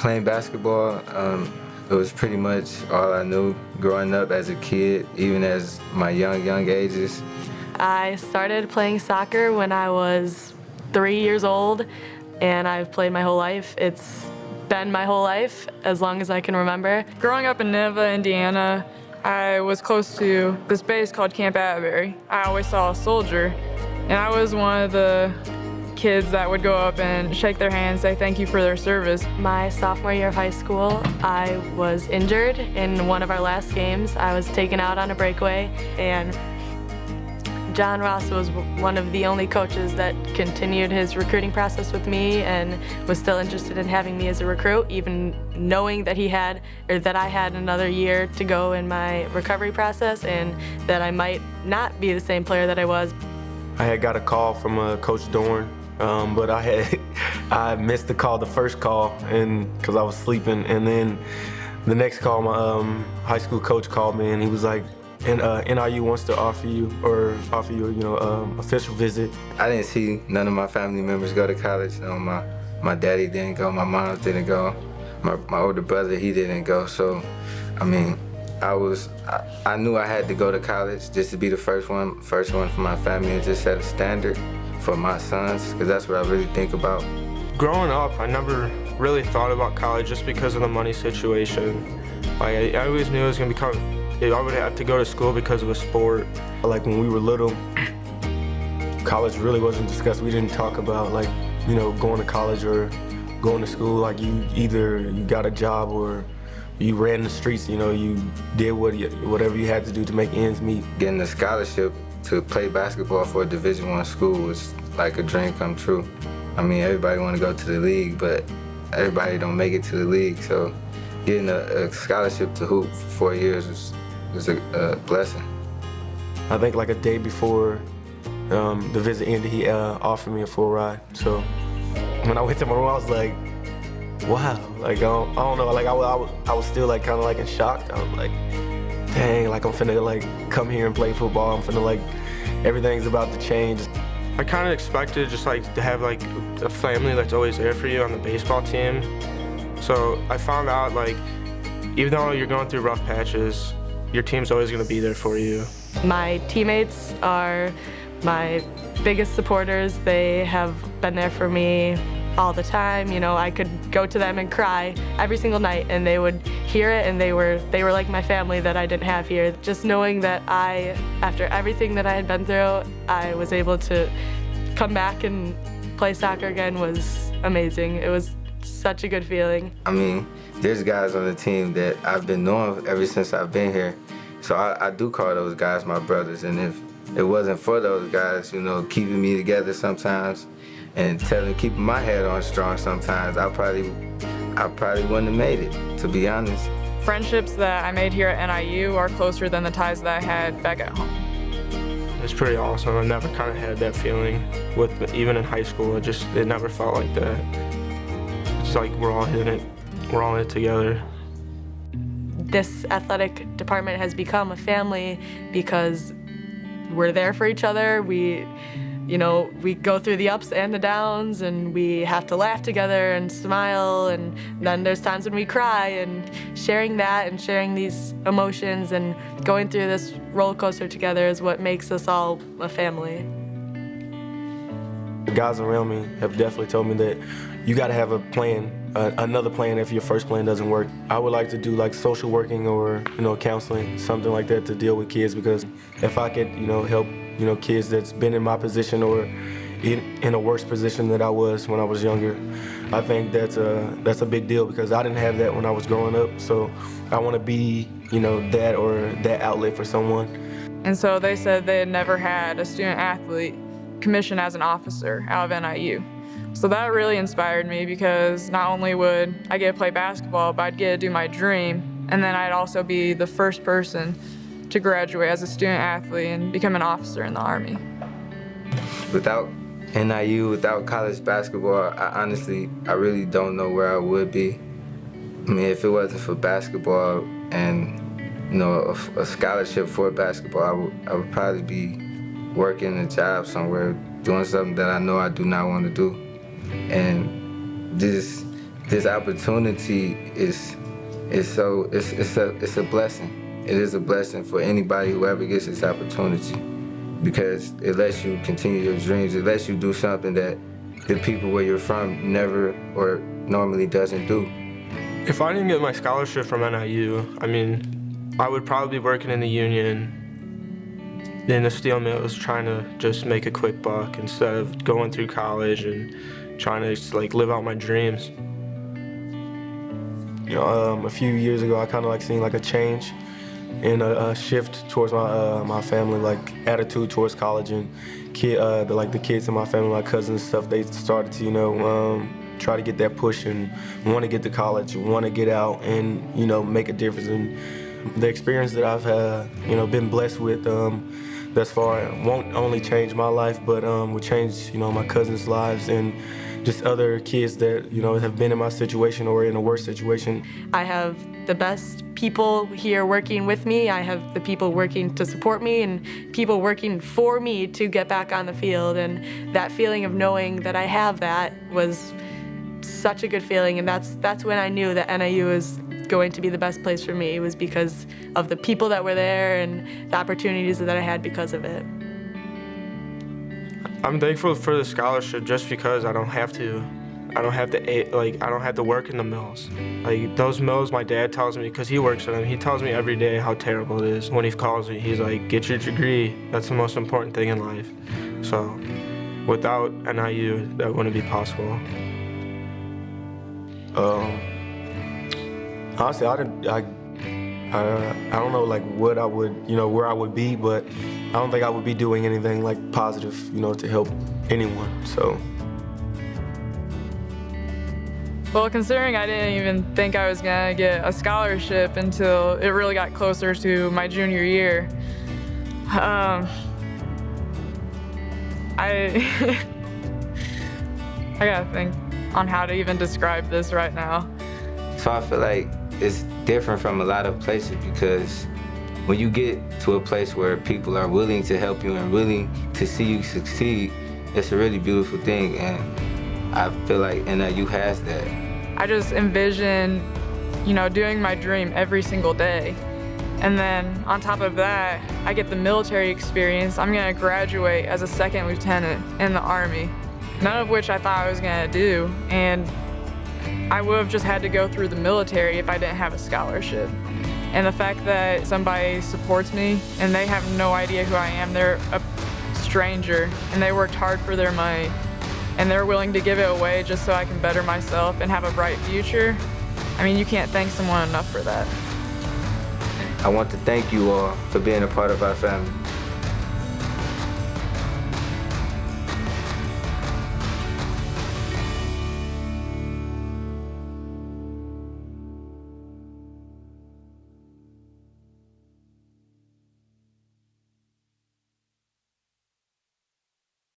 Playing basketball, it was pretty much all I knew growing up as a kid, even as my young ages. I started playing soccer when I was 3 years old, and I've played my whole life. It's been my whole life, as long as I can remember. Growing up in Nineveh, Indiana, I was close to this base called Camp Atterbury. I always saw a soldier, and I was one of the kids that would go up and shake their hand and say thank you for their service. My sophomore year of high school, I was injured in one of our last games. I was taken out on a breakaway, and John Ross was one of the only coaches that continued his recruiting process with me and was still interested in having me as a recruit, even knowing that I had another year to go in my recovery process and that I might not be the same player that I was. I had got a call from Coach Dorn, but I missed the call, the first call, and because I was sleeping, and then the next call, my high school coach called me, and he was like, and NIU wants to offer you official visit. I didn't see none of my family members go to college. My daddy didn't go, my mom didn't go, my older brother, he didn't go. So, I mean, I knew I had to go to college just to be the first one for my family and just set a standard for my sons, because that's what I really think about. Growing up, I never really thought about college just because of the money situation. Like, I always knew it was gonna I would have to go to school because of a sport. Like when we were little, college really wasn't discussed. We didn't talk about going to college or going to school. Like either you got a job or you ran the streets. You did whatever you had to do to make ends meet. Getting a scholarship to play basketball for a Division I school was like a dream come true. I mean, everybody want to go to the league, but everybody don't make it to the league. So getting a scholarship to hoop for 4 years was a blessing. I think like a day before the visit ended, he offered me a full ride. So when I went to my room, I was like, wow. Like I don't know. Like I was still like kind of like in shock. I was like, dang. Like I'm finna like come here and play football. I'm finna like everything's about to change. I kind of expected just like to have like a family that's always there for you on the baseball team. So I found out like even though you're going through rough patches, your team's always going to be there for you. My teammates are my biggest supporters. They have been there for me all the time. I could go to them and cry every single night and they would hear it, and they were like my family that I didn't have here. Just knowing that after everything that I had been through, I was able to come back and play soccer again was amazing. It was such a good feeling. I mean, there's guys on the team that I've been knowing ever since I've been here. So I do call those guys my brothers, and if it wasn't for those guys, keeping me together sometimes and keeping my head on strong sometimes, I probably wouldn't have made it, to be honest. Friendships that I made here at NIU are closer than the ties that I had back at home. It's pretty awesome. I've never kind of had that feeling even in high school. It never felt like that. It's like we're all in it together. This athletic department has become a family because we're there for each other. We go through the ups and the downs, and we have to laugh together and smile, and then there's times when we cry, and sharing that and sharing these emotions and going through this roller coaster together is what makes us all a family. The guys around me have definitely told me that you got to have a plan, another plan if your first plan doesn't work. I would like to do like social working or counseling, something like that to deal with kids, because if I could help kids that's been in my position or in a worse position than I was when I was younger, I think that's a big deal, because I didn't have that when I was growing up. So I want to be that or that outlet for someone. And so they said they had never had a student athlete commissioned as an officer out of NIU. So that really inspired me, because not only would I get to play basketball, but I'd get to do my dream, and then I'd also be the first person to graduate as a student athlete and become an officer in the Army. Without NIU, without college basketball, I really don't know where I would be. I mean, if it wasn't for basketball and a scholarship for basketball, I would probably be working a job somewhere, doing something that I know I do not want to do. And just this opportunity is so it's a blessing. It is a blessing for anybody who ever gets this opportunity, because it lets you continue your dreams. It lets you do something that the people where you're from never or normally doesn't do. If I didn't get my scholarship from NIU, I mean, I would probably be working in the union, in the steel mills, trying to just make a quick buck instead of going through college and trying to just, like, live out my dreams. You know, a few years ago, I kind of like seen like a change and a shift towards my family, like attitude towards college, and the kids in my family, my cousins and stuff, they started to, you know, try to get that push and want to get to college, want to get out and, you know, make a difference. And the experience that I've you know, been blessed with thus far won't only change my life, but will change, you know, my cousins' lives and just other kids that, you know, have been in my situation or in a worse situation. I have the best people here working with me. I have the people working to support me and people working for me to get back on the field. And that feeling of knowing that I have that was such a good feeling. And that's when I knew that NIU was going to be the best place for me. It was because of the people that were there and the opportunities that I had because of it. I'm thankful for the scholarship just because I don't have to work in the mills. Like, those mills, my dad tells me, because he works in them, he tells me every day how terrible it is. When he calls me, he's like, get your degree. That's the most important thing in life. So without NIU, that wouldn't be possible. Honestly, I don't know, like, what I would, you know, where I would be, but I don't think I would be doing anything like positive, you know, to help anyone. So. Well, considering I didn't even think I was gonna get a scholarship until it really got closer to my junior year, I gotta think on how to even describe this right now. So I feel like it's different from a lot of places, because when you get to a place where people are willing to help you and willing to see you succeed, it's a really beautiful thing, and I feel like NIU has that. I just envision, you know, doing my dream every single day. And then on top of that, I get the military experience. I'm gonna graduate as a second lieutenant in the Army, none of which I thought I was gonna do. And I would have just had to go through the military if I didn't have a scholarship. And the fact that somebody supports me and they have no idea who I am, they're a stranger and they worked hard for their money and they're willing to give it away just so I can better myself and have a bright future. I mean, you can't thank someone enough for that. I want to thank you all for being a part of our family.